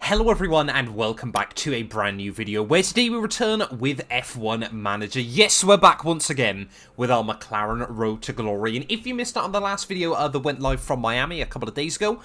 Hello everyone and welcome back to a brand new video where today we return with F1 Manager. Yes, we're back once again with our McLaren Road to Glory. And if you missed out on the last video that went live from Miami a couple of days ago,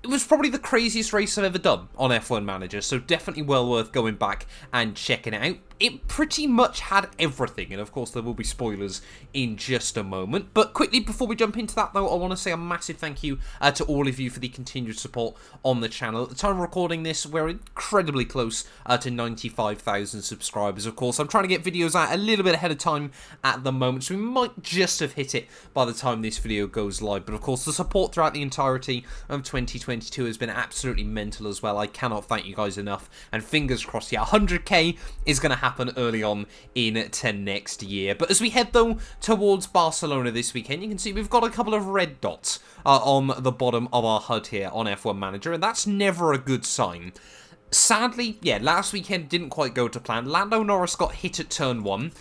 it was probably the craziest race I've ever done on F1 Manager, so definitely well worth going back and checking it out. It pretty much had everything, and of course there will be spoilers in just a moment. But quickly, before we jump into that though, I want to say a massive thank you to all of you for the continued support on the channel. At the time of recording this, we're incredibly close to 95,000 subscribers, of course. I'm trying to get videos out a little bit ahead of time at the moment, so we might just have hit it by the time this video goes live. But of course, the support throughout the entirety of 2022 has been absolutely mental as well. I cannot thank you guys enough, and fingers crossed, yeah, 100k is going to happen early on into next year. But as we head though towards Barcelona this weekend, you can see we've got a couple of red dots on the bottom of our HUD here on F1 Manager, and that's never a good sign. Sadly, yeah, last weekend didn't quite go to plan. Lando Norris got hit at turn 1,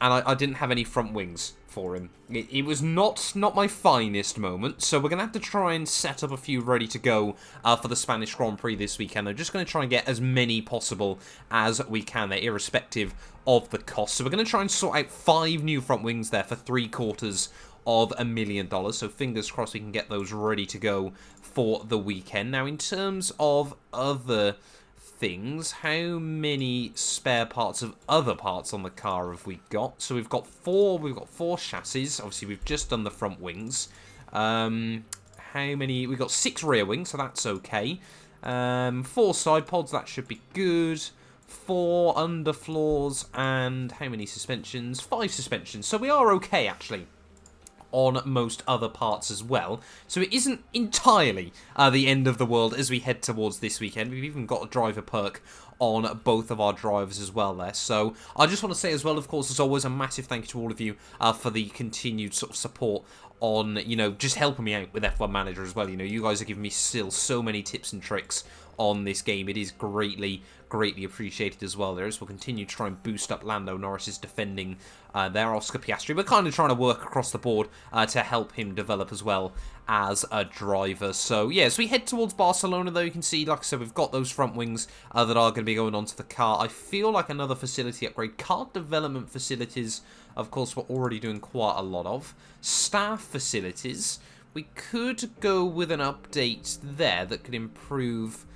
and I didn't have any front wings for him. It was not my finest moment, so we're going to have to try and set up a few ready to go for the Spanish Grand Prix this weekend. I'm just going to try and get as many possible as we can there, irrespective of the cost. So we're going to try and sort out 5 new front wings there for $750,000, so fingers crossed we can get those ready to go for the weekend. Now, in terms of other things, how many spare parts of other parts on the car have we got? So we've got four chassis. Obviously we've just done the front wings. How many? We've got 6 rear wings, so that's okay. 4 side pods, that should be good. 4 underfloors, and how many suspensions? 5 suspensions, so we are okay actually on most other parts as well. So it isn't entirely the end of the world as we head towards this weekend. We've even got a driver perk on both of our drivers as well there. So I just want to say as well, of course, as always, a massive thank you to all of you for the continued sort of support on, you know, just helping me out with F1 Manager as well. You know, you guys are giving me still so many tips and tricks on this game. It is greatly appreciated as well there, as we'll continue to try and boost up Lando Norris's defending there, Oscar Piastri. We're kind of trying to work across the board to help him develop as well as a driver. So yeah, as we head towards Barcelona though, you can see, like I said, we've got those front wings that are going to be going onto the car. I feel like another facility upgrade. Car development facilities, of course, we're already doing quite a lot of. Staff facilities, we could go with an update there that could improve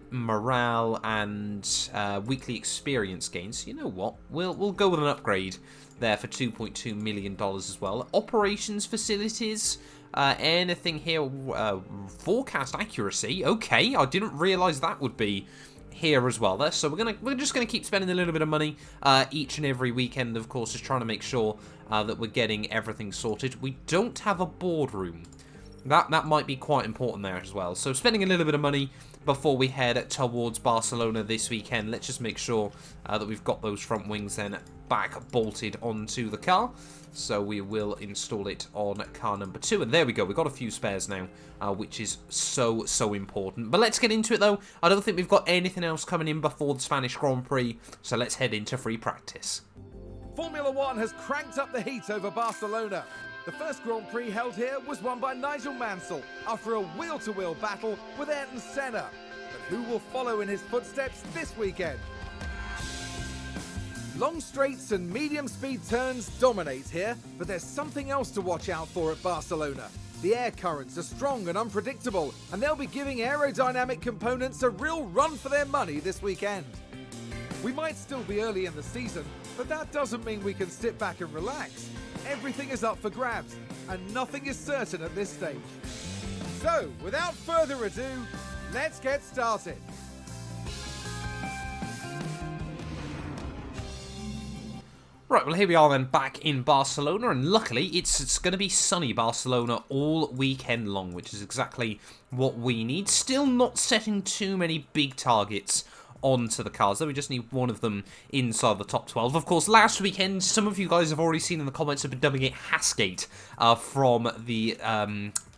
morale and weekly experience gains. You know what? We'll go with an upgrade there for $2.2 million as well. Operations facilities. Anything here? Forecast accuracy. Okay, I didn't realise that would be here as well there. So we're just gonna keep spending a little bit of money each and every weekend, of course, just trying to make sure that we're getting everything sorted. We don't have a boardroom. That might be quite important there as well. So spending a little bit of money before we head towards Barcelona this weekend. Let's just make sure that we've got those front wings then back bolted onto the car. So we will install it on car number 2. And there we go. We've got a few spares now, which is so important. But let's get into it though. I don't think we've got anything else coming in before the Spanish Grand Prix. So let's head into free practice. Formula One has cranked up the heat over Barcelona. The first Grand Prix held here was won by Nigel Mansell after a wheel-to-wheel battle with Ayrton Senna. But who will follow in his footsteps this weekend? Long straights and medium-speed turns dominate here, but there's something else to watch out for at Barcelona. The air currents are strong and unpredictable, and they'll be giving aerodynamic components a real run for their money this weekend. We might still be early in the season, but that doesn't mean we can sit back and relax. Everything is up for grabs, and nothing is certain at this stage. So, without further ado, let's get started. Right, well here we are then back in Barcelona, and luckily it's going to be sunny Barcelona all weekend long, which is exactly what we need. Still not setting too many big targets onto the cars, though we just need one of them inside the top 12. Of course, last weekend, some of you guys have already seen in the comments have been dubbing it Hasgate from the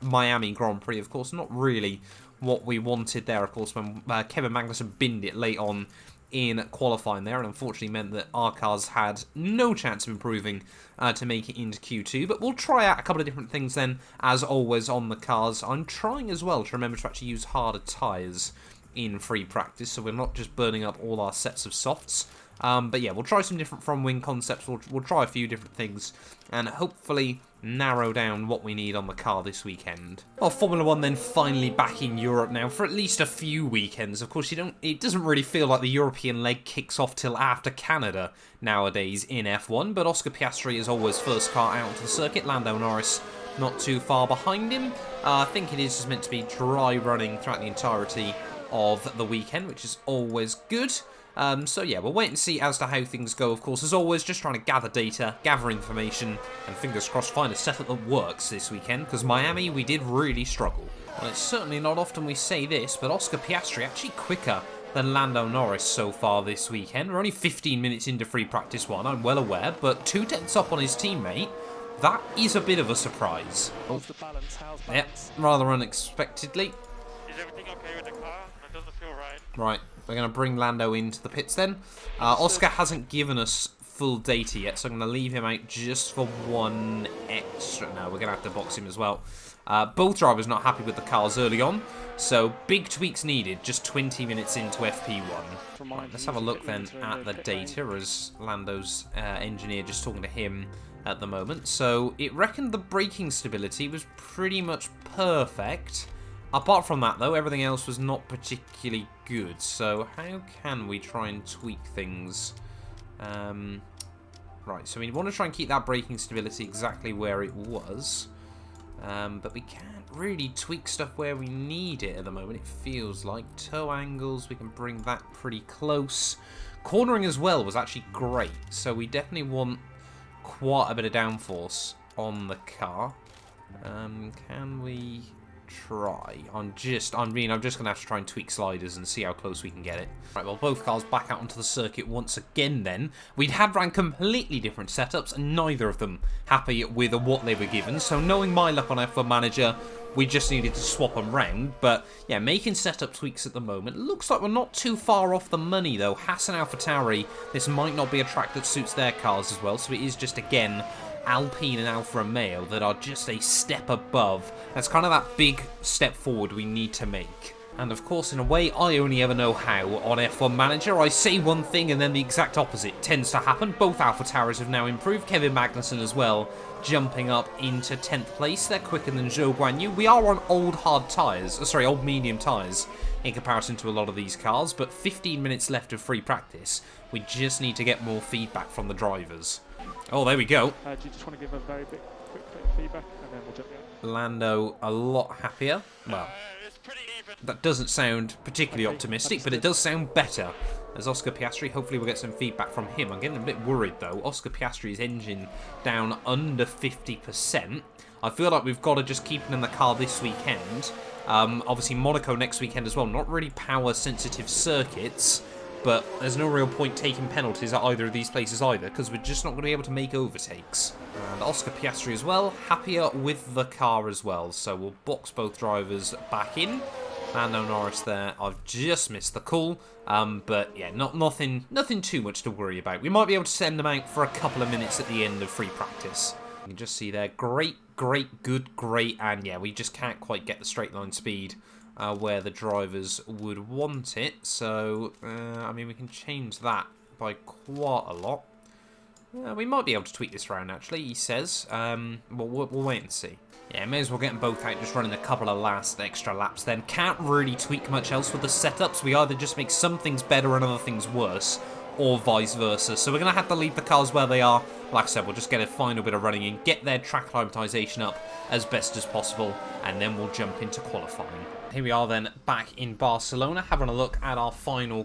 Miami Grand Prix. Of course, not really what we wanted there, of course, when Kevin Magnussen binned it late on in qualifying there, and unfortunately meant that our cars had no chance of improving to make it into Q2. But we'll try out a couple of different things then, as always, on the cars. I'm trying as well to remember to actually use harder tyres in free practice, so we're not just burning up all our sets of softs. But yeah, we'll try some different front-wing concepts, we'll try a few different things, and hopefully narrow down what we need on the car this weekend. Well, Formula 1 then finally back in Europe now for at least a few weekends. Of course, it doesn't really feel like the European leg kicks off till after Canada nowadays in F1, but Oscar Piastri is always first car out onto the circuit. Lando Norris not too far behind him. I think it is just meant to be dry running throughout the entirety of the weekend, which is always good. So yeah, we'll wait and see as to how things go. Of course, as always, just trying to gather data, gather information, and fingers crossed find a setup that works this weekend, because Miami, we did really struggle. Well, it's certainly not often we say this, but Oscar Piastri actually quicker than Lando Norris so far this weekend. We're only 15 minutes into free practice 1, I'm well aware, but 2 tenths up on his teammate. That is a bit of a surprise. Oh. Yep, rather unexpectedly. Is everything okay with the car? It doesn't feel right. Right, we're going to bring Lando into the pits then. Oscar hasn't given us full data yet, so I'm going to leave him out just for 1 extra. No, we're going to have to box him as well. Both drivers not happy with the cars early on, so big tweaks needed just 20 minutes into FP1. Right, let's have a look then at the data as Lando's engineer just talking to him at the moment. So it reckoned the braking stability was pretty much perfect. Apart from that, though, everything else was not particularly good. So how can we try and tweak things? Right, so we want to try and keep that braking stability exactly where it was. But we can't really tweak stuff where we need it at the moment, it feels like. Toe angles, we can bring that pretty close. Cornering as well was actually great, so we definitely want quite a bit of downforce on the car. Can we try? I'm just going to have to try and tweak sliders and see how close we can get it. Right, well, both cars back out onto the circuit once again then. We'd had ran completely different setups and neither of them happy with what they were given. So knowing my luck on F1 Manager, we just needed to swap them round. But yeah, making setup tweaks at the moment. Looks like we're not too far off the money though. Haas and AlphaTauri, this might not be a track that suits their cars as well. So it is just, again, Alpine and Alfa Romeo that are just a step above. That's kind of that big step forward we need to make. And of course, in a way, I only ever know how on F1 Manager. I say one thing and then the exact opposite tends to happen. Both AlphaTauris have now improved. Kevin Magnussen as well, jumping up into 10th place. They're quicker than Zhou Guanyu. We are on old medium tyres in comparison to a lot of these cars, but 15 minutes left of free practice. We just need to get more feedback from the drivers. Oh, there we go. Do you just want to give a very quick feedback and then we'll jump in? Lando a lot happier. Well, it's pretty even. that doesn't sound particularly optimistic, but it does sound better. As Oscar Piastri, hopefully we'll get some feedback from him. I'm getting a bit worried though. Oscar Piastri's engine down under 50%. I feel like we've got to just keep him in the car this weekend. Obviously Monaco next weekend as well. Not really power sensitive circuits, but there's no real point taking penalties at either of these places either, because we're just not going to be able to make overtakes. And Oscar Piastri as well, happier with the car as well. So we'll box both drivers back in. Lando Norris there, I've just missed the call. But yeah, nothing too much to worry about. We might be able to send them out for a couple of minutes at the end of free practice. You can just see there, great, good, great, and yeah, we just can't quite get the straight line speed where the drivers would want it. So, I mean, we can change that by quite a lot. We might be able to tweak this round, actually, he says. We'll wait and see. Yeah, may as well get them both out, just running a couple of last extra laps then. Can't really tweak much else with the setups. We either just make some things better and other things worse, or vice versa. So we're going to have to leave the cars where they are. Like I said, we'll just get a final bit of running in, get their track acclimatization up as best as possible, and then we'll jump into qualifying. Here we are then back in Barcelona, having a look at our final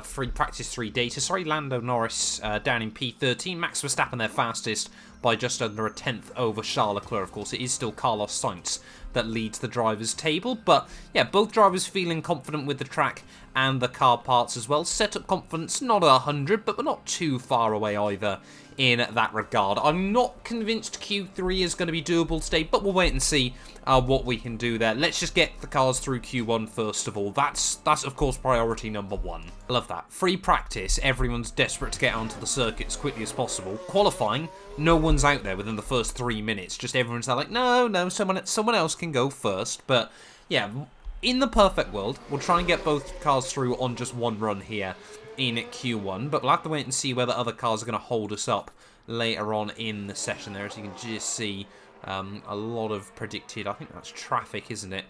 free practice 3 data. Sorry, Lando Norris down in P13. Max Verstappen their fastest by just under a tenth over Charles Leclerc. Of course, it is still Carlos Sainz that leads the drivers' table. But yeah, both drivers feeling confident with the track and the car parts as well. Setup confidence, not 100, but we're not too far away either in that regard. I'm not convinced Q3 is going to be doable today, but we'll wait and see what we can do there. Let's just get the cars through Q1 first of all. That's of course priority number 1. I love that. Free practice, everyone's desperate to get onto the circuit as quickly as possible. Qualifying, no one's out there within the first 3 minutes. Just everyone's there like, no, someone else can go first. But yeah, in the perfect world, we'll try and get both cars through on just one run here in Q1, but we'll have to wait and see whether other cars are going to hold us up later on in the session there. As you can just see, a lot of predicted, I think that's traffic, isn't it?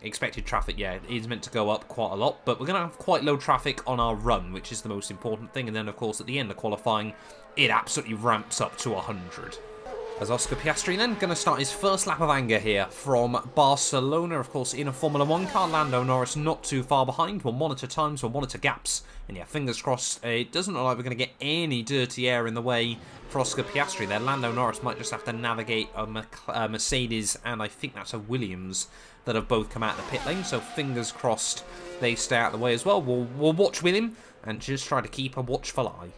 Expected traffic, yeah, it is meant to go up quite a lot, but we're going to have quite low traffic on our run, which is the most important thing, and then of course at the end of qualifying, it absolutely ramps up to 100. As Oscar Piastri then going to start his first lap of anger here from Barcelona, of course, in a Formula 1 car. Lando Norris not too far behind. We'll monitor times, we'll monitor gaps. And yeah, fingers crossed, it doesn't look like we're going to get any dirty air in the way for Oscar Piastri there. Lando Norris might just have to navigate a Mercedes, and I think that's a Williams, that have both come out of the pit lane. So fingers crossed they stay out of the way as well. We'll watch with him and just try to keep a watchful eye.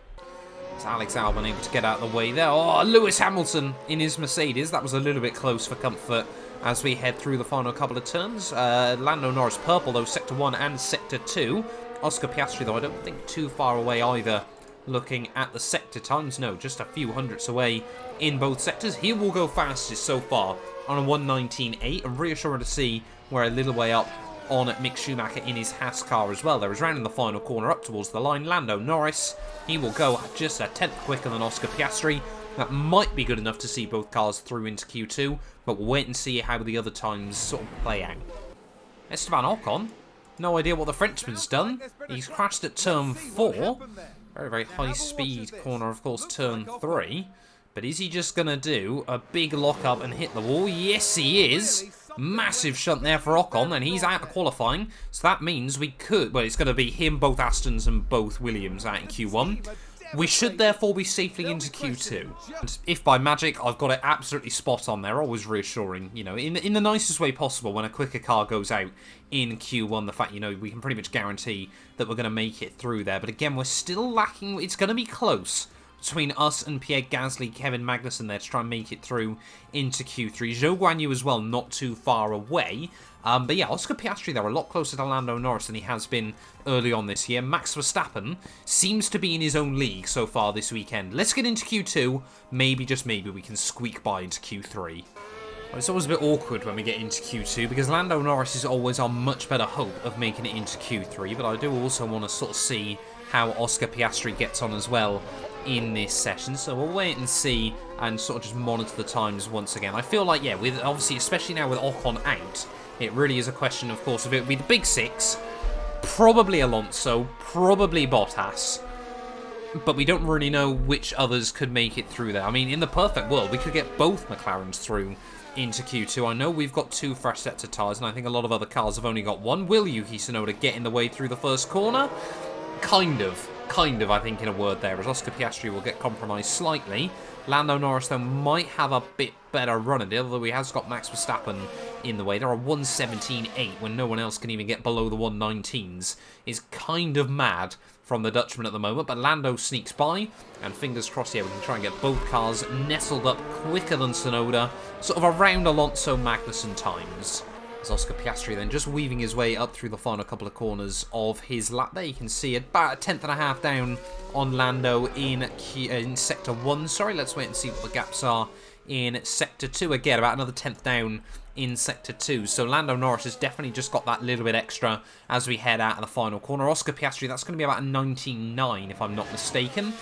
It's Alex Albon able to get out of the way there. Oh, Lewis Hamilton in his Mercedes. That was a little bit close for comfort as we head through the final couple of turns. Lando Norris purple, though, Sector 1 and Sector 2. Oscar Piastri, though, I don't think too far away either. Looking at the sector times, no, just a few hundredths away in both sectors. He will go fastest so far on a 1:19.8, and reassuring to see we're a little way up on Mick Schumacher in his Haas car as well. There is round in the final corner up towards the line. Lando Norris, he will go just a tenth quicker than Oscar Piastri. That might be good enough to see both cars through into Q2, but we'll wait and see how the other times sort of play out. Esteban Ocon, no idea what the Frenchman's done. He's crashed at turn 4. Very, very high speed corner, of course, turn 3. But is he just going to do a big lock-up and hit the wall? Yes, he is. Massive shunt there for Ocon, and he's out of qualifying. So that means we could... Well, it's going to be him, both Astons and both Williams out in Q1. We should therefore be safely into Q2. And if by magic I've got it absolutely spot on there, always reassuring, you know, in the nicest way possible when a quicker car goes out in Q1. The fact, you know, we can pretty much guarantee that we're going to make it through there. But again, we're still lacking... It's going to be close between us and Pierre Gasly, Kevin Magnussen there to try and make it through into Q3. Zhou Guanyu as well, not too far away. But yeah, Oscar Piastri there, a lot closer to Lando Norris than he has been early on this year. Max Verstappen seems to be in his own league so far this weekend. Let's get into Q2. Maybe, just maybe, we can squeak by into Q3. Well, it's always a bit awkward when we get into Q2 because Lando Norris is always our much better hope of making it into Q3. But I do also want to sort of see how Oscar Piastri gets on as well in this session, so we'll wait and see and sort of just monitor the times once again. I feel like, yeah, with obviously, especially now with Ocon out, it really is a question, of course, of it with the big six, probably Alonso, probably Bottas, but we don't really know which others could make it through there. I mean, in the perfect world, we could get both McLarens through into Q2. I know we've got 2 fresh sets of tyres, and I think a lot of other cars have only got 1. Will Yuki Tsunoda get in the way through the first corner? Kind of, I think, in a word there, as Oscar Piastri will get compromised slightly. Lando Norris, though, might have a bit better run at it, although he has got Max Verstappen in the way. There are 1:17.8 when no one else can even get below the 1:19s. Is kind of mad from the Dutchman at the moment, but Lando sneaks by, and fingers crossed, yeah, we can try and get both cars nestled up quicker than Tsunoda, sort of around Alonso Magnussen times. As Oscar Piastri then just weaving his way up through the final couple of corners of his lap there. You can see about a tenth and a half down on Lando in Sector 1. Sorry, let's wait and see what the gaps are in Sector 2. Again, about another tenth down in Sector 2. So Lando Norris has definitely just got that little bit extra as we head out of the final corner. Oscar Piastri, that's going to be about a 19.9 if I'm not mistaken.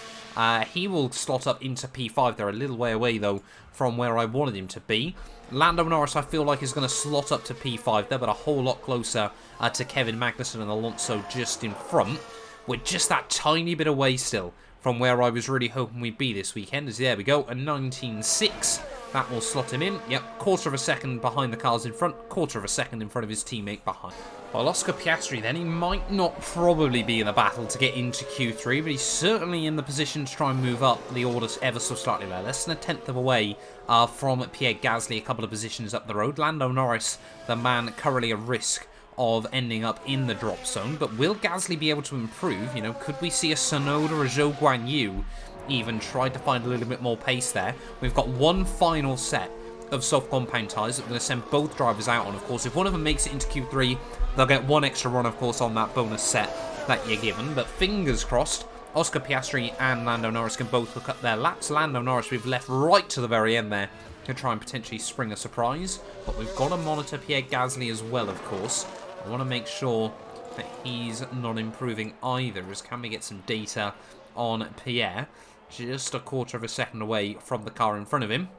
He will slot up into P5. They're a little way away, though, from where I wanted him to be. Lando Norris, I feel like, is going to slot up to P5 there, but a whole lot closer to Kevin Magnussen and Alonso just in front. We're just that tiny bit away still from where I was really hoping we'd be this weekend. As there we go, a 19.6. That will slot him in. Yep, quarter of a second behind the cars in front, quarter of a second in front of his teammate behind. Well, Oscar Piastri then, he might not probably be in the battle to get into Q3, but he's certainly in the position to try and move up the order ever so slightly there. Less than a tenth of a way from Pierre Gasly, a couple of positions up the road. Lando Norris, the man currently at risk of ending up in the drop zone, but will Gasly be able to improve? You know, could we see a Tsunoda or a Zhou Guanyu even try to find a little bit more pace there? We've got one final set of soft compound tyres that we're going to send both drivers out on. Of course, if one of them makes it into Q3, they'll get one extra run, of course, on that bonus set that you're given. But fingers crossed, Oscar Piastri and Lando Norris can both hook up their laps. Lando Norris, we've left right to the very end there to try and potentially spring a surprise. But we've got to monitor Pierre Gasly as well, of course. I want to make sure that he's not improving either, as can we get some data on Pierre? Just a quarter of a second away from the car in front of him,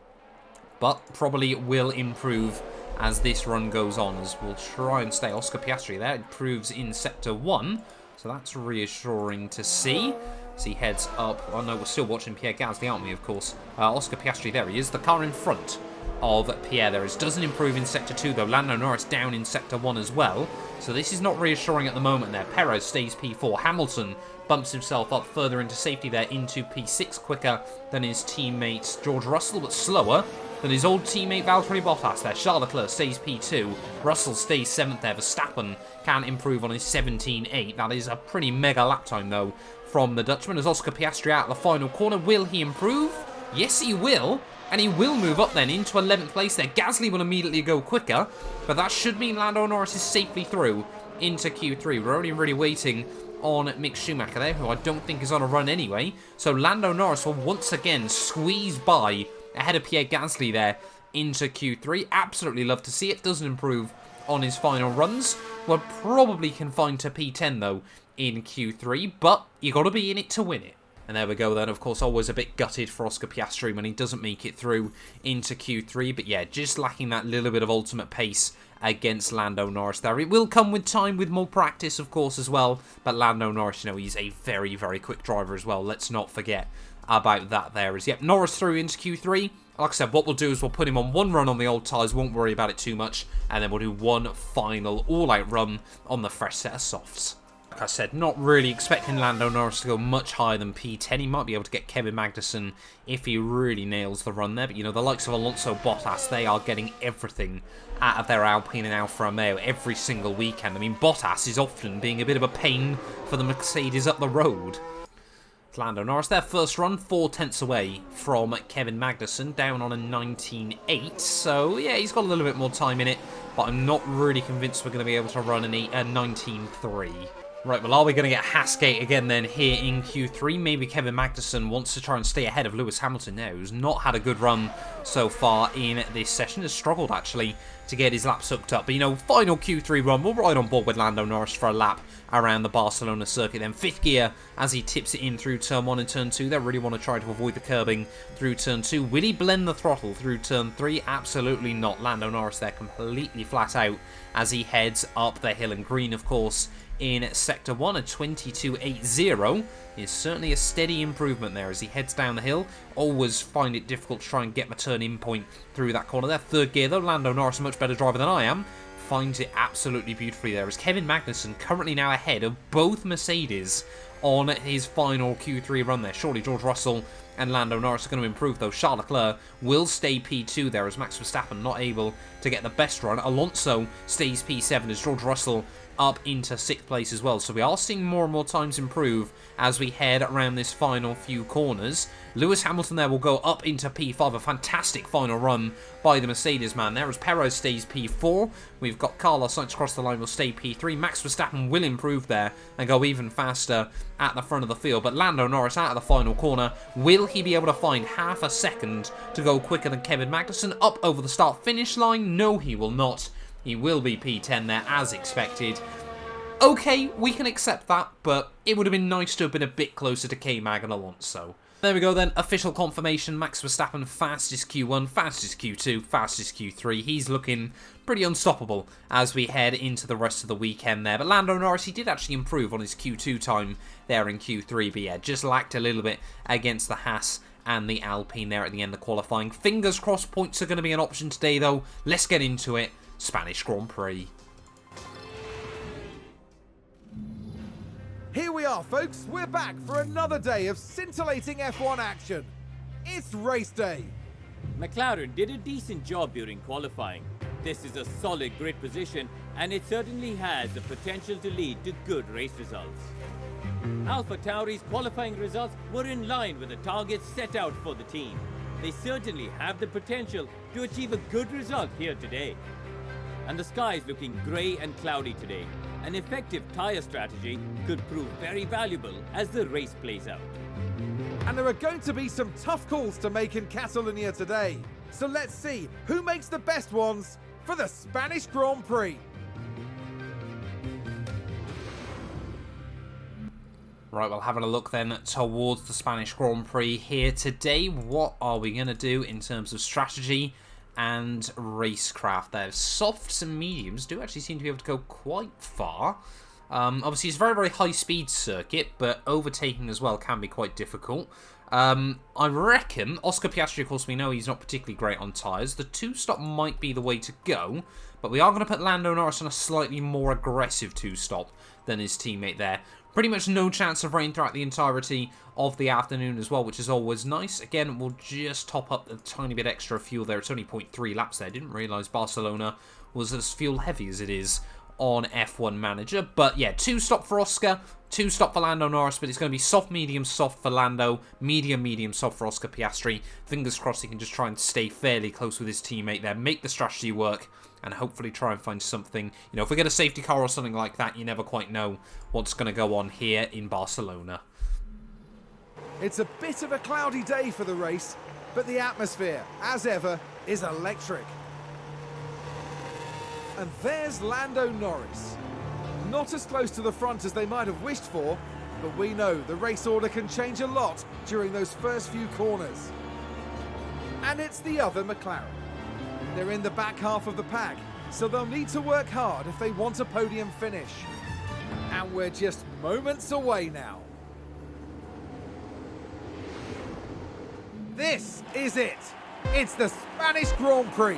but probably will improve as this run goes on, as we'll try and stay. Oscar Piastri there improves in Sector 1, so that's reassuring to see. As he heads up, oh no, we're still watching Pierre Gasly, aren't we, of course. Oscar Piastri, there he is, the car in front of Pierre there. It doesn't improve in Sector 2 though. Lando Norris down in Sector 1 as well, so this is not reassuring at the moment there. Perez stays P4, Hamilton bumps himself up further into safety there, into P6, quicker than his teammate George Russell, but slower than his old teammate Valtteri Bottas there. Charles Leclerc stays P2, Russell stays 7th there. Verstappen can improve on his 17.8. That is a pretty mega lap time though from the Dutchman, as Oscar Piastri out of the final corner. Will he improve? Yes, he will. And he will move up then into 11th place there. Gasly will immediately go quicker, but that should mean Lando Norris is safely through into Q3. We're only really waiting on Mick Schumacher there, who I don't think is on a run anyway. So Lando Norris will once again squeeze by ahead of Pierre Gasly there into Q3. Absolutely love to see it. Doesn't improve on his final runs. We're probably confined to P10 though in Q3, but you got to be in it to win it. And there we go then. Of course, always a bit gutted for Oscar Piastri when he doesn't make it through into Q3. But yeah, just lacking that little bit of ultimate pace against Lando Norris there. It will come with time, with more practice, of course, as well. But Lando Norris, you know, he's a very, very quick driver as well. Let's not forget about that there. As yep, Norris through into Q3. Like I said, what we'll do is we'll put him on one run on the old tyres, won't worry about it too much, and then we'll do one final all-out run on the fresh set of softs. Like I said, not really expecting Lando Norris to go much higher than P10. He might be able to get Kevin Magnussen if he really nails the run there. But, you know, the likes of Alonso, Bottas, they are getting everything out of their Alpine and Alfa Romeo every single weekend. I mean, Bottas is often being a bit of a pain for the Mercedes up the road. Lando Norris, their first run, 4 tenths away from Kevin Magnussen, down on a 19.8. So, yeah, he's got a little bit more time in it, but I'm not really convinced we're going to be able to run a 19.3. Right, well, are we going to get Hasgate again then here in Q3? Maybe Kevin Magnussen wants to try and stay ahead of Lewis Hamilton now, who's not had a good run so far in this session. Has struggled, actually, to get his laps hooked up. But, you know, final Q3 run, we're right on board with Lando Norris for a lap around the Barcelona circuit. Then 5th gear as he tips it in through Turn 1 and Turn 2. They really want to try to avoid the curbing through Turn 2. Will he blend the throttle through Turn 3? Absolutely not. Lando Norris there completely flat out as he heads up the hill. And green, of course, in Sector 1, a 22.80 is certainly a steady improvement there as he heads down the hill. Always find it difficult to try and get my turn-in point through that corner there. 3rd gear, though, Lando Norris, a much better driver than I am, finds it absolutely beautifully there as Kevin Magnussen currently now ahead of both Mercedes on his final Q3 run there. Surely George Russell and Lando Norris are going to improve, though. Charles Leclerc will stay P2 there as Max Verstappen not able to get the best run. Alonso stays P7 as George Russell up into 6th place as well. So we are seeing more and more times improve as we head around this final few corners. Lewis Hamilton there will go up into P5. A fantastic final run by the Mercedes man there as Perez stays P4. We've got Carlos Sainz across the line, will stay P3. Max Verstappen will improve there and go even faster at the front of the field. But Lando Norris out of the final corner. Will he be able to find half a second to go quicker than Kevin Magnussen up over the start-finish line? No, he will not. He will be P10 there, as expected. Okay, we can accept that, but it would have been nice to have been a bit closer to K-Mag and Alonso. There we go then, official confirmation. Max Verstappen, fastest Q1, fastest Q2, fastest Q3. He's looking pretty unstoppable as we head into the rest of the weekend there. But Lando Norris, he did actually improve on his Q2 time there in Q3, but yeah, just lacked a little bit against the Haas and the Alpine there at the end of qualifying. Fingers crossed points are going to be an option today, though. Let's get into it. Spanish Grand Prix. Here we are, folks. We're back for another day of scintillating F1 action. It's race day. McLaren did a decent job during qualifying. This is a solid grid position, and it certainly has the potential to lead to good race results. Alpha Tauri's qualifying results were in line with the targets set out for the team. They certainly have the potential to achieve a good result here today. And the sky is looking grey and cloudy today. An effective tyre strategy could prove very valuable as the race plays out. And there are going to be some tough calls to make in Catalonia today. So let's see who makes the best ones for the Spanish Grand Prix. Right, well, having a look then towards the Spanish Grand Prix here today. What are we going to do in terms of strategy and racecraft there? Softs and mediums do actually seem to be able to go quite far. Obviously, it's a very, very high-speed circuit, but overtaking as well can be quite difficult. I reckon Oscar Piastri, of course, we know he's not particularly great on tyres. The two-stop might be the way to go, but we are going to put Lando Norris on a slightly more aggressive two-stop than his teammate there. Pretty much no chance of rain throughout the entirety of the afternoon as well, which is always nice. Again, we'll just top up a tiny bit extra fuel there. It's only 0.3 laps there. Didn't realise Barcelona was as fuel heavy as it is on F1 Manager. But yeah, two-stop for Oscar, two-stop for Lando Norris, but it's going to be soft, medium, soft for Lando, medium, medium, soft for Oscar Piastri. Fingers crossed he can just try and stay fairly close with his teammate there, make the strategy work, and hopefully try and find something. You know, if we get a safety car or something like that, you never quite know what's going to go on here in Barcelona. It's a bit of a cloudy day for the race, but the atmosphere, as ever, is electric. And there's Lando Norris. Not as close to the front as they might have wished for, but we know the race order can change a lot during those first few corners. And it's the other McLaren. They're in the back half of the pack, so they'll need to work hard if they want a podium finish. And we're just moments away now. This is it. It's the Spanish Grand Prix.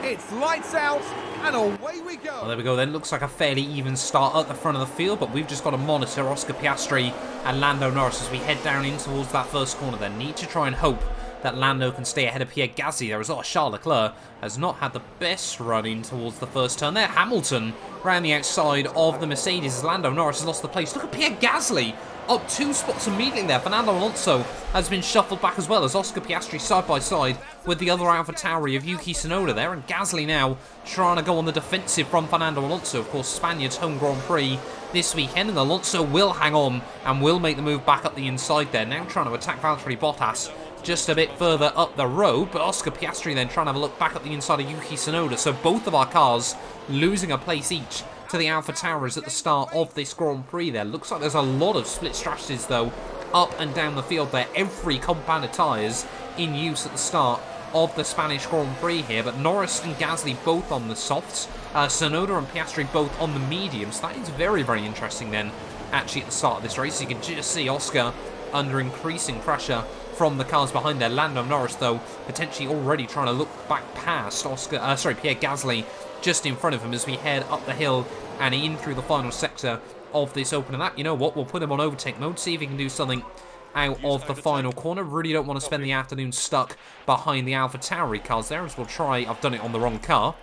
It's lights out, and away we go. Well, there we go then. Looks like a fairly even start at the front of the field, but we've just got to monitor Oscar Piastri and Lando Norris as we head down in towards that first corner. Then need to try and hope that Lando can stay ahead of Pierre Gasly there as well. Charles Leclerc has not had the best run in towards the first turn there. Hamilton round the outside of the Mercedes as Lando Norris has lost the place. Look at Pierre Gasly up 2 spots immediately there. Fernando Alonso has been shuffled back as well as Oscar Piastri side by side with the other AlphaTauri of Yuki Tsunoda there, and Gasly now trying to go on the defensive from Fernando Alonso. Of course, Spaniard's home Grand Prix this weekend, and Alonso will hang on and will make the move back up the inside there, now trying to attack Valtteri Bottas just a bit further up the road, but Oscar Piastri then trying to have a look back at the inside of Yuki Tsunoda. So both of our cars losing a place each to the AlphaTauris at the start of this Grand Prix there. Looks like there's a lot of split strategies though up and down the field there. Every compound of tyres in use at the start of the Spanish Grand Prix here, but Norris and Gasly both on the softs, Tsunoda and Piastri both on the mediums. That is very, very interesting then actually at the start of this race. You can just see Oscar under increasing pressure from the cars behind there. Lando Norris though potentially already trying to look back past Pierre Gasly just in front of him as we head up the hill and in through the final sector of this opening lap. You know what, we'll put him on overtake mode, see if he can do something out of the final corner. Really don't want to spend the afternoon stuck behind the AlphaTauri cars there, as we'll try. I've done it on the wrong car,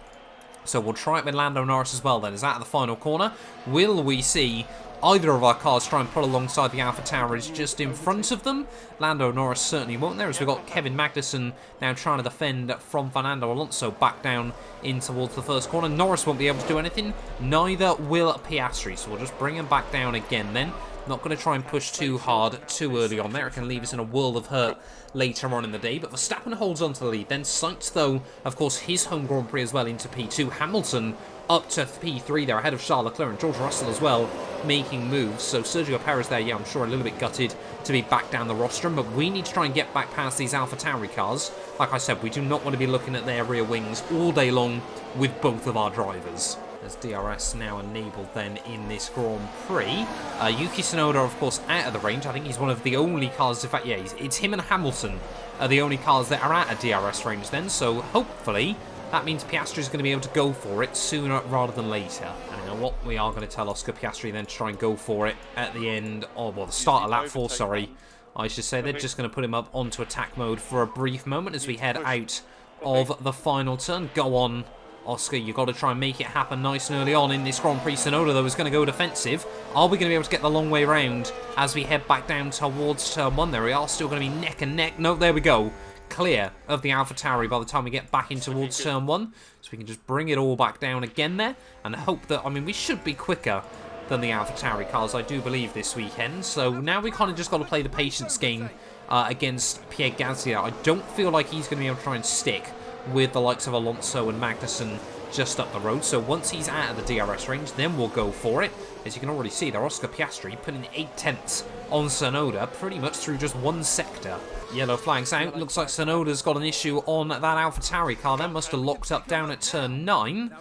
so we'll try it with Lando Norris as well then. Is that at the final corner? Will we see either of our cars try and pull alongside the AlphaTauris just in front of them? Lando Norris certainly won't there, as we've got Kevin Magnussen now trying to defend from Fernando Alonso back down in towards the first corner. Norris won't be able to do anything, neither will Piastri, so we'll just bring him back down again then. Not going to try and push too hard too early on there. It can leave us in a world of hurt later on in the day. But Verstappen holds on to the lead. Then Sainz, though, of course, his home Grand Prix as well into P2. Hamilton up to P3 there ahead of Charles Leclerc, and George Russell as well making moves. So Sergio Perez there, yeah, I'm sure a little bit gutted to be back down the rostrum. But we need to try and get back past these AlphaTauri cars. Like I said, we do not want to be looking at their rear wings all day long with both of our drivers. As DRS now enabled then in this Grand Prix. Yuki Tsunoda, of course, out of the range. I think he's one of the only cars, in fact, yeah, it's him and Hamilton are the only cars that are out of DRS range then. So hopefully that means Piastri is going to be able to go for it sooner rather than later. And you know what? We are going to tell Oscar Piastri then to try and go for it at the end of, well, the start of lap 4, sorry. I should say they're just going to put him up onto attack mode for a brief moment as we head out of the final turn. Go on, Oscar, you've got to try and make it happen nice and early on in this Grand Prix. Tsunoda, though, is going to go defensive. Are we going to be able to get the long way round as we head back down towards turn 1? There we are, still going to be neck and neck. No, there we go. Clear of the AlphaTauri by the time we get back in towards turn 1. So we can just bring it all back down again there and hope that, I mean, we should be quicker than the AlphaTauri cars, I do believe, this weekend. So now we kind of just got to play the patience game against Pierre Gasly. I don't feel like he's going to be able to try and stick with the likes of Alonso and Magnussen just up the road. So once he's out of the DRS range, then we'll go for it. As you can already see there, Oscar Piastri putting 8/10 on Tsunoda pretty much through just one sector. Yellow flags out. Looks like Tsunoda's got an issue on that AlphaTauri car then. Must have locked up down at turn 9.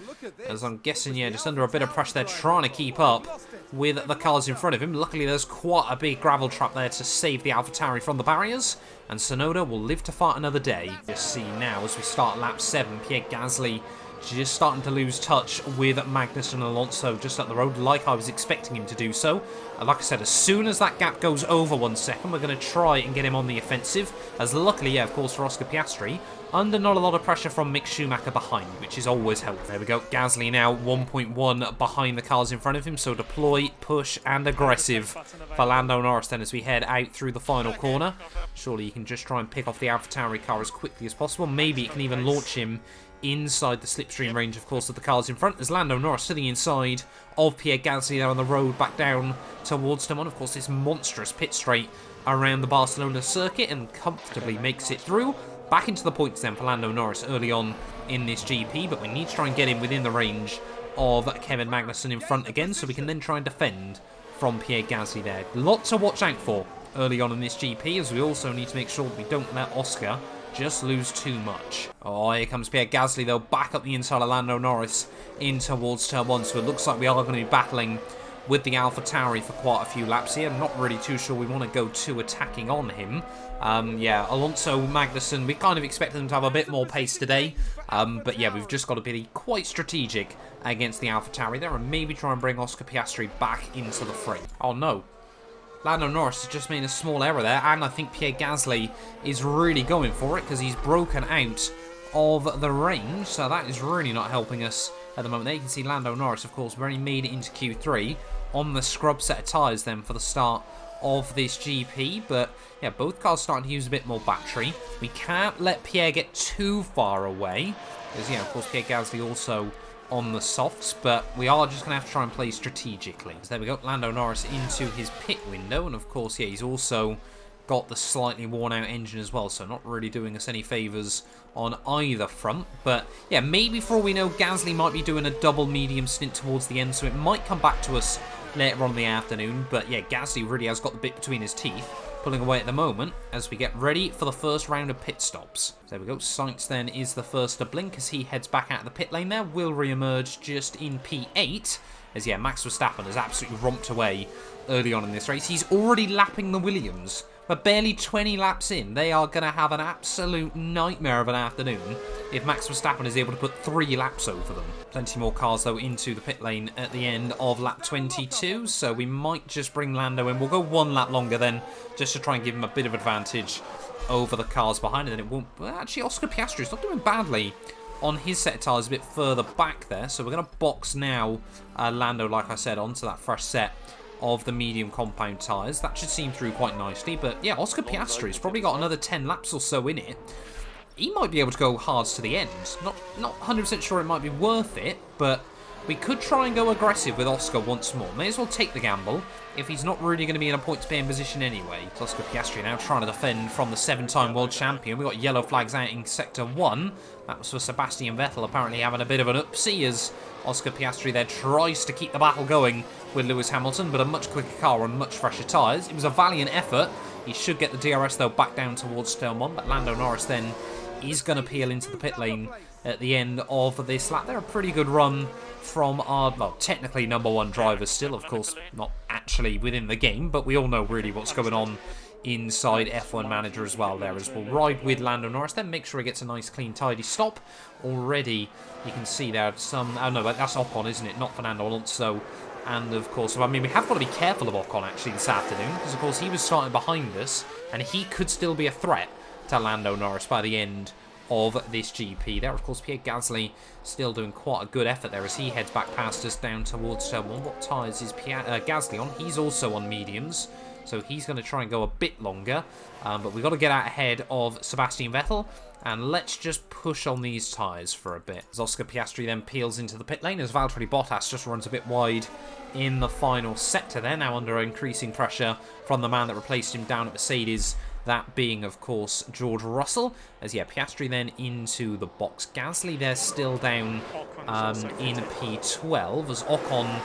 As I'm guessing, yeah, just under a bit of pressure there, trying to keep up with the cars in front of him. Luckily, there's quite a big gravel trap there to save the AlphaTauri from the barriers. And Tsunoda will live to fight another day. Just see now as we start lap 7, Pierre Gasly just starting to lose touch with Magnussen and Alonso just up the road, like I was expecting him to do so. And like I said, as soon as that gap goes over 1 second, we're going to try and get him on the offensive. As luckily, yeah, of course, for Oscar Piastri, under not a lot of pressure from Mick Schumacher behind, which is always helpful. There we go. Gasly now 1.1 behind the cars in front of him, so deploy, push, and aggressive for Lando Norris then as we head out through the final corner. Surely you can just try and pick off the AlphaTauri car as quickly as possible. Maybe you can even launch him inside the slipstream range, of course, of the cars in front, as Lando Norris to the inside of Pierre Gasly there on the road back down towards him on. Of course, this monstrous pit straight around the Barcelona circuit and comfortably makes it through. Back into the points then for Lando Norris early on in this GP, but we need to try and get him within the range of Kevin Magnussen in front again, so we can then try and defend from Pierre Gasly there. Lot to watch out for early on in this GP, as we also need to make sure that we don't let Oscar just lose too much. Oh, here comes Pierre Gasly though, back up the inside of Lando Norris in towards turn 1, so it looks like we are going to be battling with the AlphaTauri for quite a few laps here. I'm not really too sure we want to go too attacking on him. Yeah, Alonso, Magnussen, we kind of expect them to have a bit more pace today. But yeah, we've just got to be quite strategic against the AlphaTauri there and maybe try and bring Oscar Piastri back into the fray. Oh no. Lando Norris has just made a small error there, and I think Pierre Gasly is really going for it because he's broken out of the range, so that is really not helping us at the moment. There you can see Lando Norris, of course, where he made it into Q3 on the scrub set of tyres then for the start of this GP, but yeah, both cars starting to use a bit more battery. We can't let Pierre get too far away, because yeah, of course, Pierre Gasly also on the softs, but we are just going to have to try and play strategically. So there we go, Lando Norris into his pit window, and of course, yeah, he's also got the slightly worn out engine as well, so not really doing us any favours on either front. But yeah, maybe for all we know, Gasly might be doing a double medium stint towards the end, so it might come back to us later on in the afternoon. But yeah, Gasly really has got the bit between his teeth, pulling away at the moment as we get ready for the first round of pit stops. So there we go, Sainz then is the first to blink as he heads back out of the pit lane there. Will re-emerge just in P8 as yeah, Max Verstappen has absolutely romped away early on in this race. He's already lapping the Williams. But barely 20 laps in, they are going to have an absolute nightmare of an afternoon if Max Verstappen is able to put 3 laps over them. Plenty more cars, though, into the pit lane at the end of lap 22, so we might just bring Lando in. We'll go 1 lap longer then, just to try and give him a bit of advantage over the cars behind, and then it won't... Well, actually, Oscar Piastri's not doing badly on his set of tyres a bit further back there, so we're going to box now Lando, like I said, onto that fresh set of the medium compound tyres. That should seem through quite nicely, but yeah, Oscar Piastri's probably got another 10 laps or so in it. He might be able to go hards to the end. Not 100% sure it might be worth it, but we could try and go aggressive with Oscar once more. May as well take the gamble if he's not really going to be in a point-to-paying position anyway. Oscar Piastri now trying to defend from the 7-time world champion. We've got yellow flags out in Sector 1. That was for Sebastian Vettel, apparently having a bit of an upsie as Oscar Piastri there tries to keep the battle going with Lewis Hamilton, but a much quicker car on much fresher tyres. It was a valiant effort. He should get the DRS, though, back down towards turn 1, but Lando Norris then is going to peel into the pit lane at the end of this lap. They're a pretty good run from our, well, technically #1 drivers still, of course, not actually within the game, but we all know really what's going on inside F1 Manager as well there, as we'll ride with Lando Norris, then make sure he gets a nice, clean, tidy stop. Already, you can see there some, oh no, that's Ocon, isn't it? Not Fernando Alonso. And of course, I mean, we have got to be careful of Ocon actually this afternoon, because of course he was starting behind us, and he could still be a threat to Lando Norris by the end of this GP there. Of course, Pierre Gasly still doing quite a good effort there as he heads back past us down towards turn 1. What tyres is Gasly on? He's also on mediums. So he's going to try and go a bit longer. But we've got to get out ahead of Sebastian Vettel. And let's just push on these tyres for a bit. As Oscar Piastri then peels into the pit lane as Valtteri Bottas just runs a bit wide in the final sector there. Now under increasing pressure from the man that replaced him down at Mercedes. That being, of course, George Russell. As, yeah, Piastri then into the box. Gasly there still down in P12 as Ocon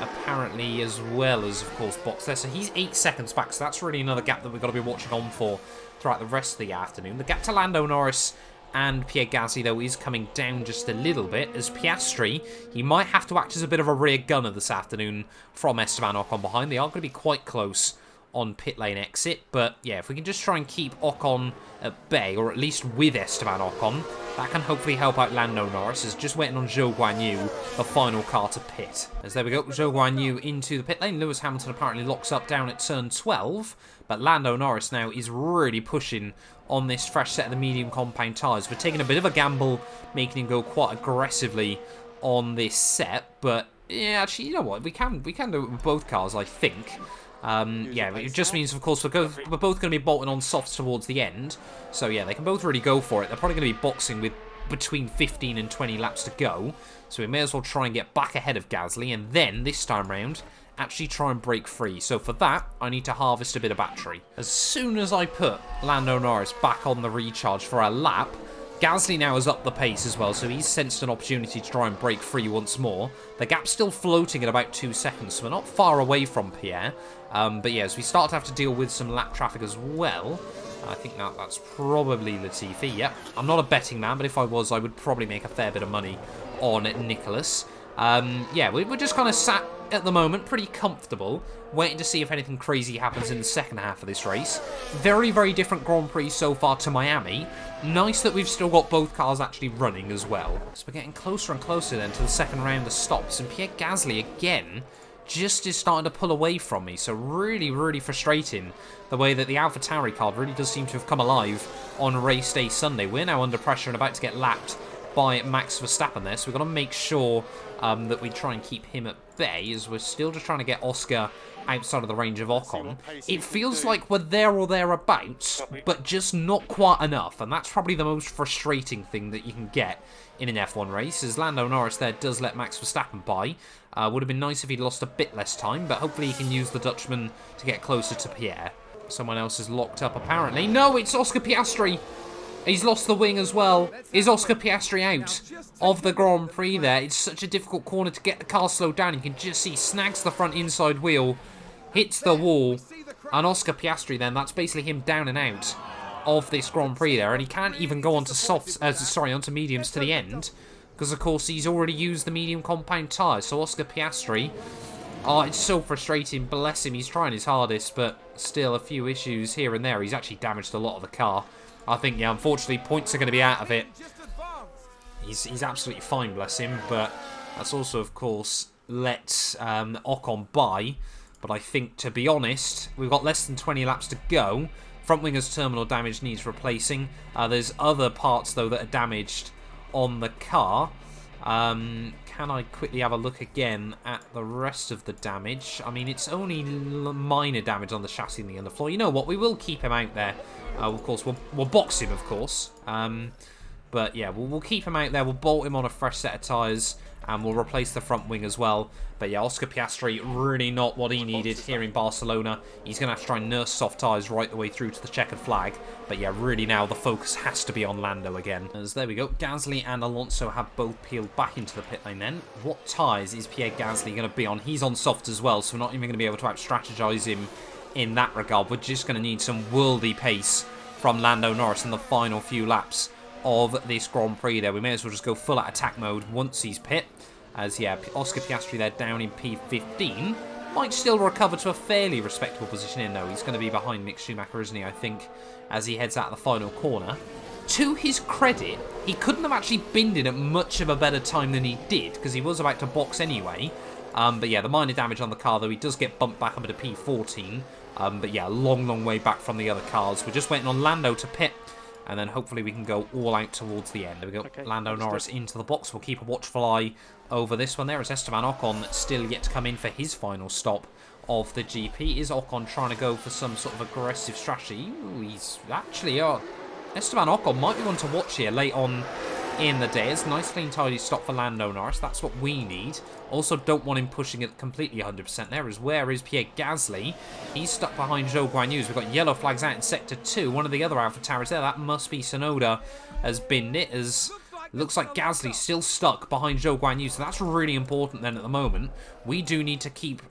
apparently as well as, of course, box there. So he's 8 seconds back. So that's really another gap that we've got to be watching on for throughout the rest of the afternoon. The gap to Lando Norris and Pierre Gasly, though, is coming down just a little bit. As Piastri, he might have to act as a bit of a rear gunner this afternoon from Esteban Ocon behind. They are going to be quite close on pit lane exit, but yeah, if we can just try and keep Ocon at bay, or at least with Esteban Ocon, that can hopefully help out Lando Norris, as just waiting on Zhou Guanyu, the final car to pit. As there we go, Zhou Guanyu into the pit lane. Lewis Hamilton apparently locks up down at turn 12, but Lando Norris now is really pushing on this fresh set of the medium compound tyres. We're taking a bit of a gamble, making him go quite aggressively on this set, but yeah, actually, you know what, we can do it with both cars, I think. Yeah, it just means, of course, we're both going to be bolting on softs towards the end. So, yeah, they can both really go for it. They're probably going to be boxing with between 15 and 20 laps to go. So we may as well try and get back ahead of Gasly. And then, this time round, actually try and break free. So for that, I need to harvest a bit of battery. As soon as I put Lando Norris back on the recharge for a lap, Gasly now has upped the pace as well, so he's sensed an opportunity to try and break free once more. The gap's still floating at about 2 seconds, so we're not far away from Pierre. But yeah, as we start to have to deal with some lap traffic as well, I think that's probably Latifi. Yep, I'm not a betting man, but if I was, I would probably make a fair bit of money on Nicholas. Yeah, we're just kind of sat at the moment, pretty comfortable, waiting to see if anything crazy happens in the second half of this race. Very, very different Grand Prix so far to Miami. Nice that we've still got both cars actually running as well. So we're getting closer and closer then to the second round of stops, and Pierre Gasly again just is starting to pull away from me. So really, really frustrating the way that the AlphaTauri card really does seem to have come alive on race day Sunday. We're now under pressure and about to get lapped by Max Verstappen there, so we've got to make sure that we try and keep him at bay, as we're still just trying to get Oscar outside of the range of Ocon. It feels like we're there or thereabouts, but just not quite enough, and that's probably the most frustrating thing that you can get in an F1 race, as Lando Norris there does let Max Verstappen by. Would have been nice if he'd lost a bit less time, but hopefully he can use the Dutchman to get closer to Pierre. Someone else is locked up apparently. No, it's Oscar Piastri! He's lost the wing as well. Is Oscar Piastri out of the Grand Prix there? It's such a difficult corner to get the car slowed down. You can just see snags the front inside wheel, hits the wall, and Oscar Piastri then, that's basically him down and out of this Grand Prix there, and he can't even go onto onto mediums to the end, because of course he's already used the medium compound tyres. So Oscar Piastri, oh, it's so frustrating, bless him, he's trying his hardest, but still a few issues here and there. He's actually damaged a lot of the car. I think, yeah, unfortunately, points are going to be out of it. He's absolutely fine, bless him, but that's also, of course, let Ocon by. But I think, to be honest, we've got less than 20 laps to go. Front winger's terminal damage needs replacing. There's other parts, though, that are damaged on the car. Can I quickly have a look again at the rest of the damage? I mean, it's only minor damage on the chassis and the underfloor. You know what? We will keep him out there. Of course, we'll box him, of course. But yeah, we'll keep him out there. We'll bolt him on a fresh set of tyres, and we'll replace the front wing as well. But yeah, Oscar Piastri, really not what he needed here in Barcelona. He's going to have to try and nurse soft tyres right the way through to the checkered flag. But yeah, really now the focus has to be on Lando again. As there we go, Gasly and Alonso have both peeled back into the pit lane then. What tyres is Pierre Gasly going to be on? He's on soft as well, so we're not even going to be able to out-strategize him in that regard. We're just going to need some worldy pace from Lando Norris in the final few laps of this Grand Prix there. We may as well just go full out attack mode once he's pit. As, yeah, Oscar Piastri there down in P15. Might still recover to a fairly respectable position in, though. He's going to be behind Mick Schumacher, isn't he, I think, as he heads out the final corner. To his credit, he couldn't have actually binned in at much of a better time than he did, because he was about to box anyway. But yeah, the minor damage on the car, though, he does get bumped back up into P14. But yeah, long way back from the other cars. We're just waiting on Lando to pit, and then hopefully we can go all out towards the end. There we go. Okay, Lando Norris into the box. We'll keep a watchful eye over this one there, as Esteban Ocon still yet to come in for his final stop of the GP. Is Ocon trying to go for some sort of aggressive strategy? Ooh, he's actually... Esteban Ocon might be one to watch here late on in the day. It's a nice, clean, tidy stop for Lando Norris. That's what we need. Also, don't want him pushing it completely 100% there. Where is Pierre Gasly? He's stuck behind Zhou Guanyu. We've got yellow flags out in Sector 2. One of the other AlphaTauris there. That must be Tsunoda has binned it, as looks like Gasly's still stuck behind Zhou Guanyu. So that's really important then at the moment. We do need to keep...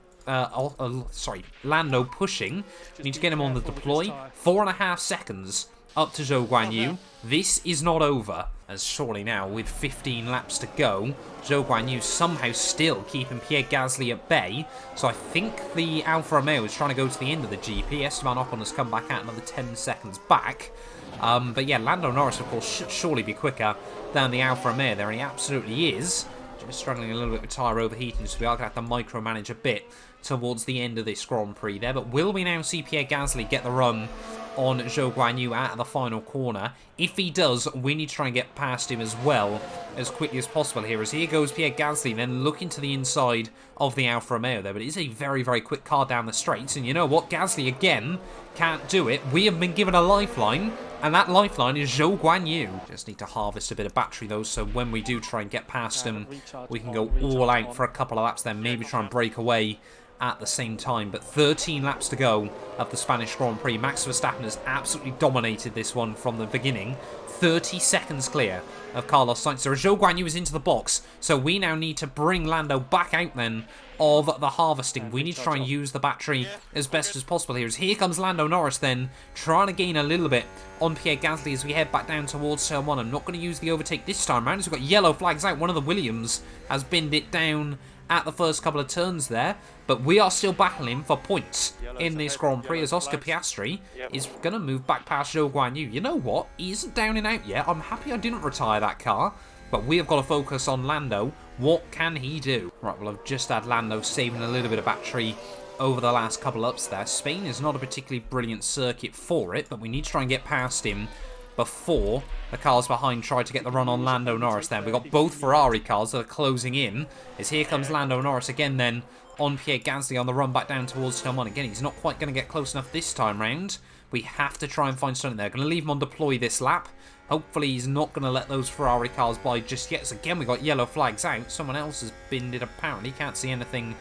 Lando pushing. We need to get him on the deploy. 4.5 seconds up to Zhou Guanyu. This is not over, as surely now, with 15 laps to go, Zhou Guanyu somehow still keeping Pierre Gasly at bay. So I think the Alfa Romeo is trying to go to the end of the GP. Esteban Ocon has come back out another 10 seconds back. But yeah, Lando Norris, of course, should surely be quicker than the Alfa Romeo there, and he absolutely is. Just struggling a little bit with tyre overheating, so we are going to have to micromanage a bit towards the end of this Grand Prix there. But will we now see Pierre Gasly get the run on Zhou Guanyu out of the final corner? If he does, we need to try and get past him as well as quickly as possible here. As here goes Pierre Gasly, then looking to the inside of the Alfa Romeo there. But it is a very, very quick car down the straights. And you know what? Gasly, again, can't do it. We have been given a lifeline, and that lifeline is Zhou Guanyu. Just need to harvest a bit of battery, though, so when we do try and get past him, we can go all out for a couple of laps, then maybe try and break away at the same time. But 13 laps to go of the Spanish Grand Prix. Max Verstappen has absolutely dominated this one from the beginning. 30 seconds clear of Carlos Sainz. So Zhou Guanyu is into the box, so we now need to bring Lando back out then of the harvesting. We need to try and use the battery as best as possible here. As here comes Lando Norris then, trying to gain a little bit on Pierre Gasly as we head back down towards Turn 1. I'm not going to use the overtake this time around, as we've got yellow flags out. One of the Williams has binned it down at the first couple of turns there, but we are still battling for points in this Grand Prix, as Oscar Piastri is going to move back past Zhou Guanyu. You know what? He isn't down and out yet. I'm happy I didn't retire that car, but we have got to focus on Lando. What can he do? Right, well, I've just had Lando saving a little bit of battery over the last couple ups there. Spain is not a particularly brilliant circuit for it, but we need to try and get past him before the cars behind try to get the run on Lando Norris there. We've got both Ferrari cars that are closing in, as here comes Lando Norris again then on Pierre Gasly on the run back down towards Turn 1. Again, he's not quite going to get close enough this time round. We have to try and find something there. Going to leave him on deploy this lap. Hopefully he's not going to let those Ferrari cars by just yet. So again, we got yellow flags out. Someone else has binned it apparently. Can't see anything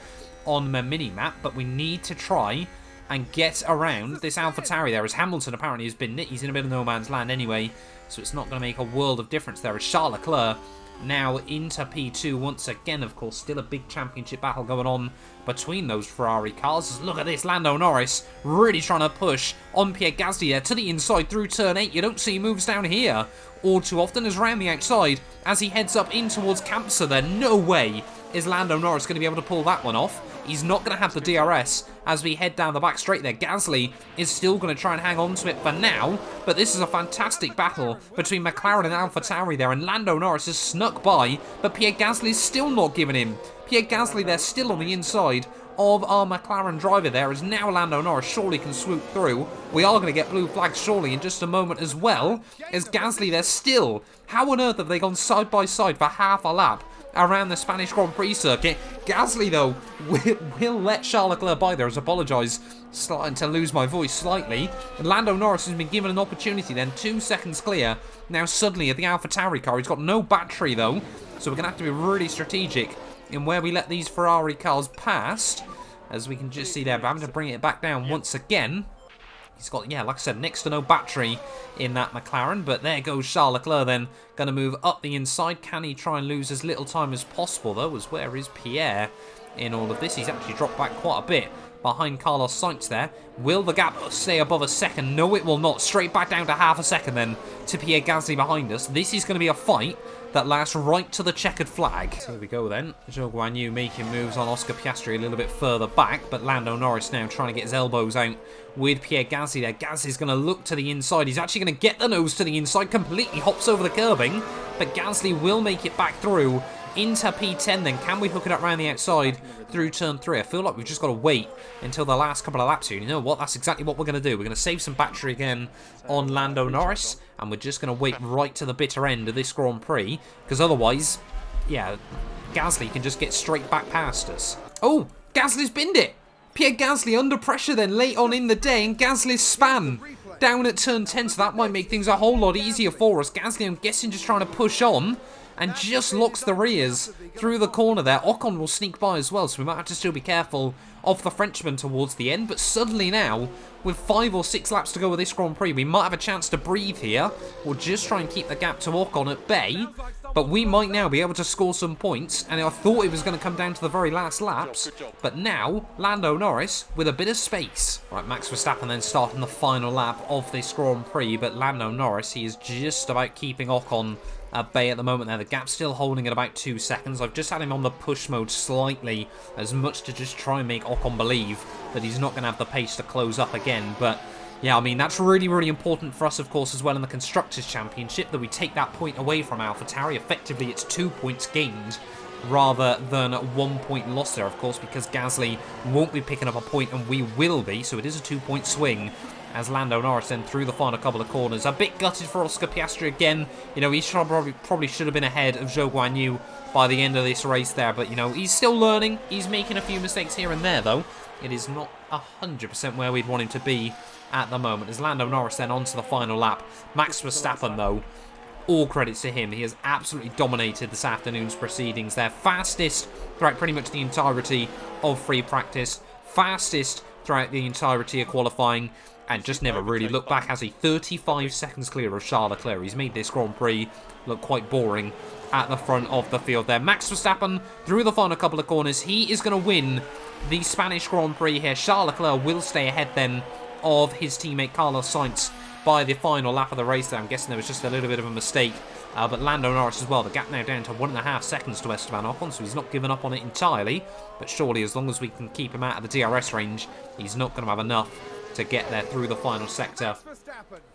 on the mini-map, but we need to try and get around this AlphaTauri there, as Hamilton apparently has been nicked. He's in a bit of no man's land anyway, so it's not going to make a world of difference there. As Charles Leclerc now into P2 once again, of course, still a big championship battle going on between those Ferrari cars. Look at this, Lando Norris really trying to push on Pierre Gasly there to the inside through turn 8. You don't see moves down here all too often, as round the outside as he heads up in towards Campsa there. No way is Lando Norris going to be able to pull that one off. He's not going to have the DRS as we head down the back straight there. Gasly is still going to try and hang on to it for now, but this is a fantastic battle between McLaren and AlphaTauri there, and Lando Norris has snuck by, but Pierre Gasly is still not giving him. Pierre Gasly there still on the inside of our McLaren driver there, as now Lando Norris surely can swoop through. We are going to get blue flags surely in just a moment as well, as Gasly there still. How on earth have they gone side by side for half a lap around the Spanish Grand Prix circuit? Gasly, though, will let Charles Leclerc by there, as I apologise, starting to lose my voice slightly. And Lando Norris has been given an opportunity then, 2 seconds clear. Now suddenly at the AlphaTauri car, he's got no battery though, so we're going to have to be really strategic in where we let these Ferrari cars past, as we can just see there, but having to bring it back down once again. He's got, yeah, like I said, next to no battery in that McLaren. But there goes Charles Leclerc then, going to move up the inside. Can he try and lose as little time as possible, though? As where is Pierre in all of this? He's actually dropped back quite a bit behind Carlos Sainz there. Will the gap stay above a second? No, it will not. Straight back down to half a second then to Pierre Gasly behind us. This is going to be a fight that lasts right to the checkered flag. So here we go then. Zhou Guanyu making moves on Oscar Piastri a little bit further back, but Lando Norris now trying to get his elbows out with Pierre Gasly there. Gasly's going to look to the inside. He's actually going to get the nose to the inside, completely hops over the curbing, but Gasly will make it back through into P10 then. Can we hook it up around the outside through turn 3? I feel like we've just got to wait until the last couple of laps here. You know what? That's exactly what we're going to do. We're going to save some battery again on Lando Norris, and we're just going to wait right to the bitter end of this Grand Prix, because otherwise, yeah, Gasly can just get straight back past us. Oh, Gasly's binned it. Pierre Gasly under pressure then late on in the day, and Gasly's span down at turn 10, so that might make things a whole lot easier for us. Gasly, I'm guessing, just trying to push on, and just locks the rears through the corner there. Ocon will sneak by as well, so we might have to still be careful of the Frenchman towards the end. But suddenly now, with 5 or 6 laps to go with this Grand Prix, we might have a chance to breathe here. We'll just try and keep the gap to Ocon at bay. But we might now be able to score some points. And I thought it was going to come down to the very last laps. But now, Lando Norris with a bit of space. Right, Max Verstappen then starting the final lap of this Grand Prix. But Lando Norris, he is just about keeping Ocon at bay at the moment there. The gap's still holding at about 2 seconds. I've just had him on the push mode slightly, as much to just try and make Ocon believe that he's not going to have the pace to close up again. But yeah, I mean, that's really, really important for us, of course, as well in the Constructors' Championship, that we take that point away from AlphaTauri. Effectively, it's 2 points gained rather than 1 point lost there, of course, because Gasly won't be picking up a point and we will be, so it is a 2-point swing. As Lando Norris then through the final couple of corners. A bit gutted for Oscar Piastri again. You know, he probably should have been ahead of Zhou Guanyu by the end of this race there. But, you know, he's still learning. He's making a few mistakes here and there, though. It is not 100% where we'd want him to be at the moment. As Lando Norris then onto the final lap. Max Verstappen, though, all credits to him. He has absolutely dominated this afternoon's proceedings there. Fastest throughout pretty much the entirety of free practice. Fastest throughout the entirety of qualifying. And just never really looked back, has he? 35 seconds clear of Charles Leclerc. He's made this Grand Prix look quite boring at the front of the field there. Max Verstappen through the final couple of corners. He is going to win the Spanish Grand Prix here. Charles Leclerc will stay ahead then of his teammate Carlos Sainz by the final lap of the race there. I'm guessing there was just a little bit of a mistake. But Lando Norris as well. The gap now down to 1.5 seconds to Esteban Ocon, so he's not given up on it entirely. But surely, as long as we can keep him out of the DRS range, he's not going to have enough to get there through the final sector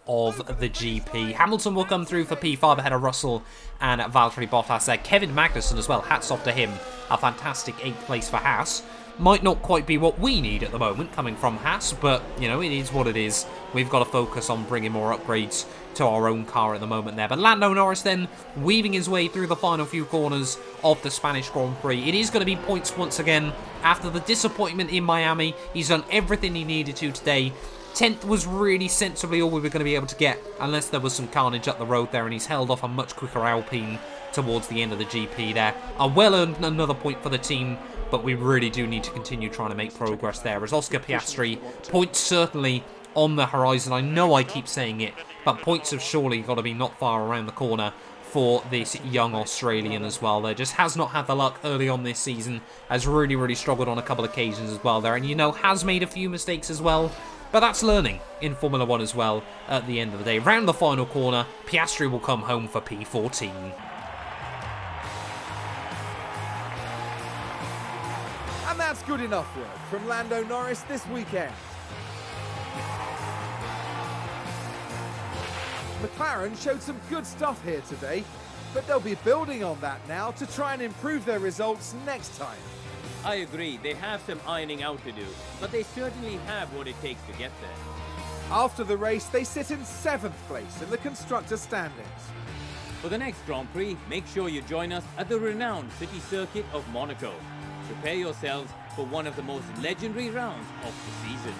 of the GP. Hamilton will come through for P5 ahead of Russell and Valtteri Bottas there. Kevin Magnussen as well, hats off to him. A fantastic 8th place for Haas. Might not quite be what we need at the moment coming from Haas, but, you know, it is what it is. We've got to focus on bringing more upgrades to our own car at the moment there. But Lando Norris then weaving his way through the final few corners of the Spanish Grand Prix. It is going to be points once again. After the disappointment in Miami, he's done everything he needed to today. 10th was really sensibly all we were going to be able to get, unless there was some carnage up the road there, and he's held off a much quicker Alpine towards the end of the GP there. A well-earned another point for the team, but we really do need to continue trying to make progress there. As Oscar Piastri, points certainly on the horizon. I know I keep saying it, but points have surely got to be not far around the corner for this young Australian as well. There just has not had the luck early on this season, has really, really struggled on a couple of occasions as well there, and you know, has made a few mistakes as well. But that's learning in Formula 1 as well at the end of the day. Round the final corner, Piastri will come home for P14. And that's good enough work from Lando Norris this weekend. McLaren showed some good stuff here today, but they'll be building on that now to try and improve their results next time. I agree, they have some ironing out to do, but they certainly have what it takes to get there. After the race, they sit in 7th place in the constructor standings. For the next Grand Prix, make sure you join us at the renowned city circuit of Monaco. Prepare yourselves for one of the most legendary rounds of the season.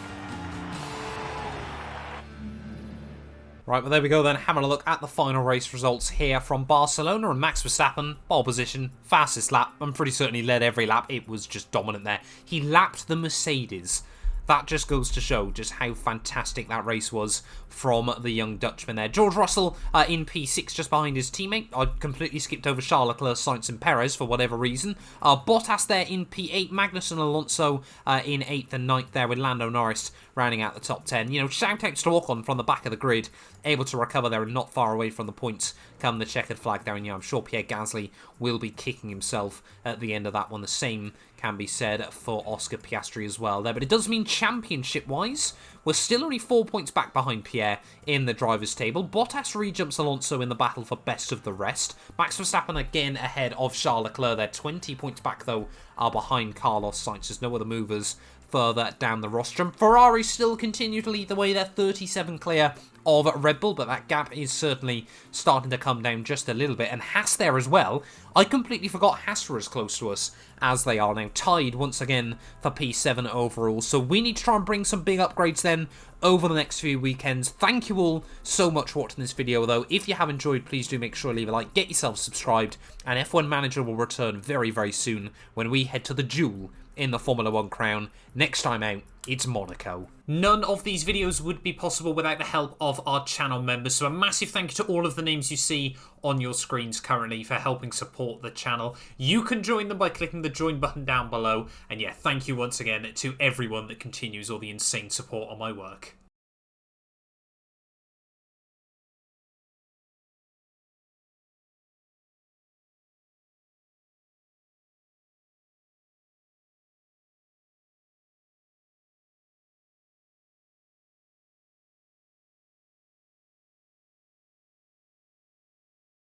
Right, well, there we go then, having a look at the final race results here from Barcelona, and Max Verstappen, pole position, fastest lap, and pretty certainly led every lap. It was just dominant there. He lapped the Mercedes. That just goes to show just how fantastic that race was from the young Dutchman there. George Russell in P6 just behind his teammate. I completely skipped over Charles Leclerc, Sainz and Perez for whatever reason. Bottas there in P8, Magnussen Alonso in 8th and 9th there with Lando Norris rounding out the top 10. You know, shout outs to Ocon from the back of the grid, able to recover there and not far away from the points come the checkered flag there. And yeah, I'm sure Pierre Gasly will be kicking himself at the end of that one. The same can be said for Oscar Piastri as well there. But it does mean championship-wise, we're still only 4 points back behind Pierre in the drivers' table. Bottas rejumps Alonso in the battle for best of the rest. Max Verstappen again ahead of Charles Leclerc. They're 20 points back, though, are behind Carlos Sainz. There's no other movers further down the rostrum. Ferrari still continue to lead the way. They're 37 clear of Red Bull, but that gap is certainly starting to come down just a little bit. And Haas there as well. I completely forgot Haas were as close to us as they are now, tied once again for P7 overall. So we need to try and bring some big upgrades then over the next few weekends. Thank you all so much for watching this video, though. If you have enjoyed, please do make sure to leave a like, get yourself subscribed, and F1 Manager will return very, very soon when we head to the duel in the Formula 1 crown. Next time out, it's Monaco. None of these videos would be possible without the help of our channel members, so a massive thank you to all of the names you see on your screens currently for helping support the channel. You can join them by clicking the join button down below, and yeah, thank you once again to everyone that continues all the insane support on my work.